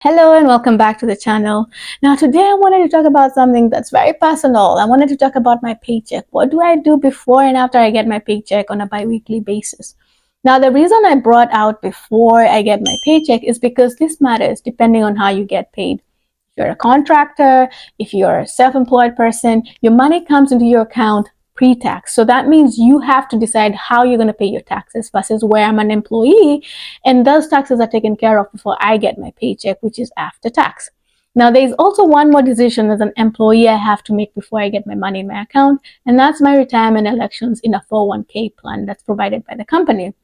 Hello and welcome back to the channel. Now today I wanted to talk about something that's very personal. I wanted to talk about my paycheck. What do I do before and after I get my paycheck on a bi-weekly basis? Now the reason I brought out before I get my paycheck is because this matters depending on how you get paid. If you're a contractor, if you're a self-employed person, your money comes into your account pre-tax. So that means you have to decide how you're going to pay your taxes versus where I'm an employee and those taxes are taken care of before I get my paycheck, which is after tax. Now, there's also one more decision as an employee I have to make before I get my money in my account, and that's my retirement elections in a 401k plan that's provided by the company.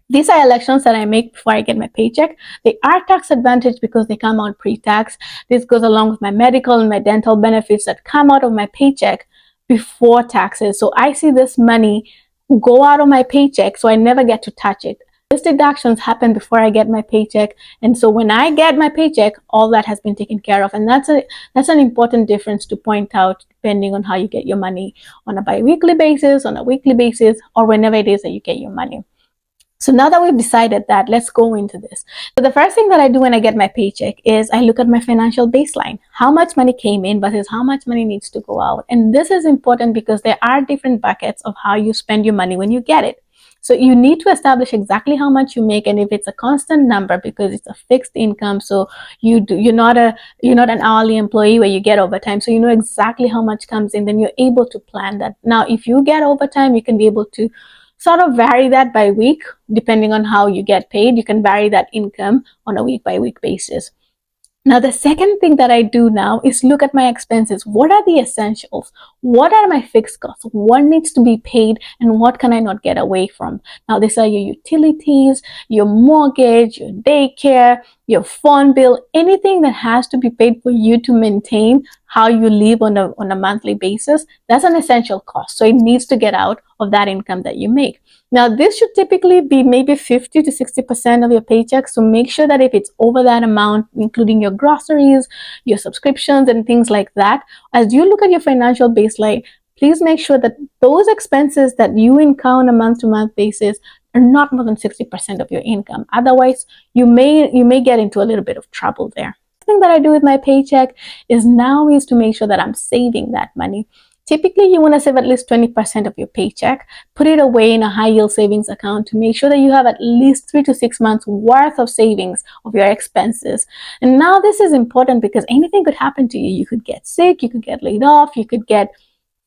These are elections that I make before I get my paycheck. They are tax advantaged because they come out pre-tax. This goes along with my medical and my dental benefits that come out of my paycheck before taxes. So I see this money go out of my paycheck, so I never get to touch it. These deductions happen before I get my paycheck, and so when I get my paycheck, all that has been taken care of. And that's an important difference to point out depending on how you get your money on a bi-weekly basis, on a weekly basis, or whenever it is that you get your money. So now that we've decided that, let's go into this. So the first thing that I do when I get my paycheck is I look at my financial baseline. How much money came in versus how much money needs to go out. And this is important because there are different buckets of how you spend your money when you get it. So you need to establish exactly how much you make, and if it's a constant number because it's a fixed income, so you're not an hourly employee where you get overtime, so you know exactly how much comes in, then you're able to plan that. Now, if you get overtime, you can be able to sort of vary that by week depending on how you get paid. You can vary that income on a week by week basis. Now, the second thing that I do now is look at my expenses. What are the essentials? What are my fixed costs? What needs to be paid and what can I not get away from? Now, these are your utilities, your mortgage, your daycare, your phone bill, anything that has to be paid for you to maintain how you live on a monthly basis. That's an essential cost. So it needs to get out of that income that you make. Now, this should typically be maybe 50 to 60% of your paycheck. So make sure that if it's over that amount, including your groceries, your subscriptions, and things like that, as you look at your financial baseline, please make sure that those expenses that you incur on a month-to-month basis are not more than 60% of your income. Otherwise, you may get into a little bit of trouble there. The thing that I do with my paycheck is to make sure that I'm saving that money. Typically, you want to save at least 20% of your paycheck. Put it away in a high yield savings account to make sure that you have at least 3 to 6 months worth of savings of your expenses. And now this is important because anything could happen to you. You could get sick, you could get laid off, you could get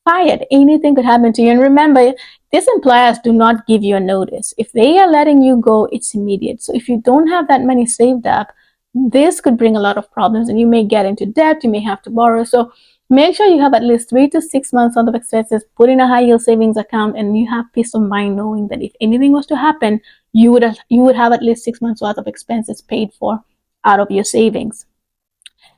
fired. Anything could happen to you. And remember, these employers do not give you a notice. If they are letting you go, it's immediate. So if you don't have that money saved up, this could bring a lot of problems and you may get into debt, you may have to borrow. So make sure you have at least 3 to 6 months worth of expenses put in a high yield savings account, and you have peace of mind knowing that if anything was to happen, you would have at least 6 months worth of expenses paid for out of your savings.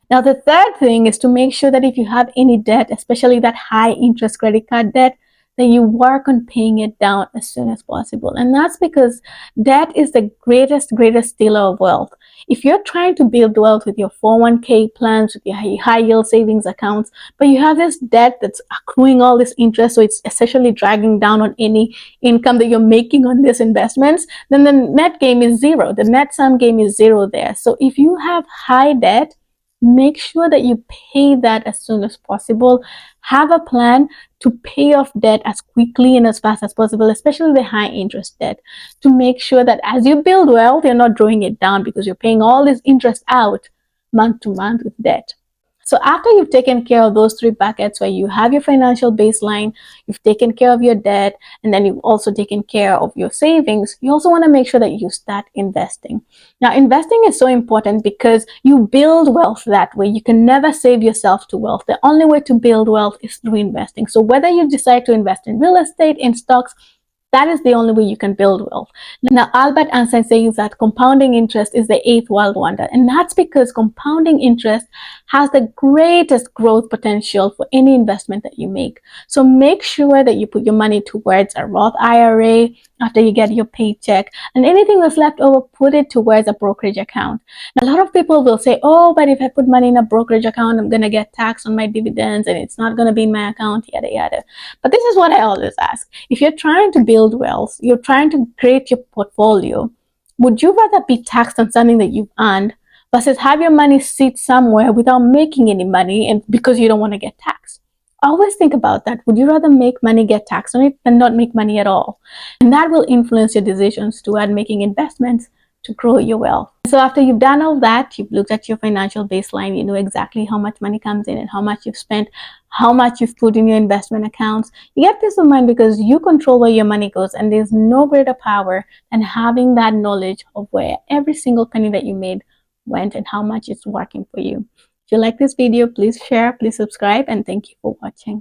Now, the third thing is to make sure that if you have any debt, especially that high interest credit card debt, then you work on paying it down as soon as possible. And that's because debt is the greatest stealer of wealth. If you're trying to build wealth with your 401k plans, with your high yield savings accounts, but you have this debt that's accruing all this interest, so it's essentially dragging down on any income that you're making on these investments, then the net game is zero. The net sum game is zero there. So if you have high debt, make sure that you pay that as soon as possible. Have a plan to pay off debt as quickly and as fast as possible, especially the high interest debt, to make sure that as you build wealth, you're not drawing it down because you're paying all this interest out month to month with debt. So after you've taken care of those three buckets where you have your financial baseline, you've taken care of your debt, and then you've also taken care of your savings, you also want to make sure that you start investing. Now, investing is so important because you build wealth that way. You can never save yourself to wealth. The only way to build wealth is through investing. So whether you decide to invest in real estate, in stocks, that is the only way you can build wealth. Now, Albert Einstein says that compounding interest is the eighth world wonder. And that's because compounding interest has the greatest growth potential for any investment that you make. So make sure that you put your money towards a Roth IRA after you get your paycheck. And anything that's left over, put it towards a brokerage account. Now, a lot of people will say, oh, but if I put money in a brokerage account, I'm going to get taxed on my dividends and it's not going to be in my account, yada, yada. But this is what I always ask. If you're trying to build wealth, you're trying to create your portfolio, would you rather be taxed on something that you've earned versus have your money sit somewhere without making any money and because you don't want to get taxed. Always think about that. Would you rather make money, get taxed on it, than not make money at all? And that will influence your decisions toward making investments to grow your wealth. So after you've done all that, you've looked at your financial baseline, you know exactly how much money comes in and how much you've spent, how much you've put in your investment accounts. You get peace of mind because you control where your money goes, and there's no greater power than having that knowledge of where every single penny that you made went and how much it's working for you. If you like this video, please share, please subscribe, and thank you for watching.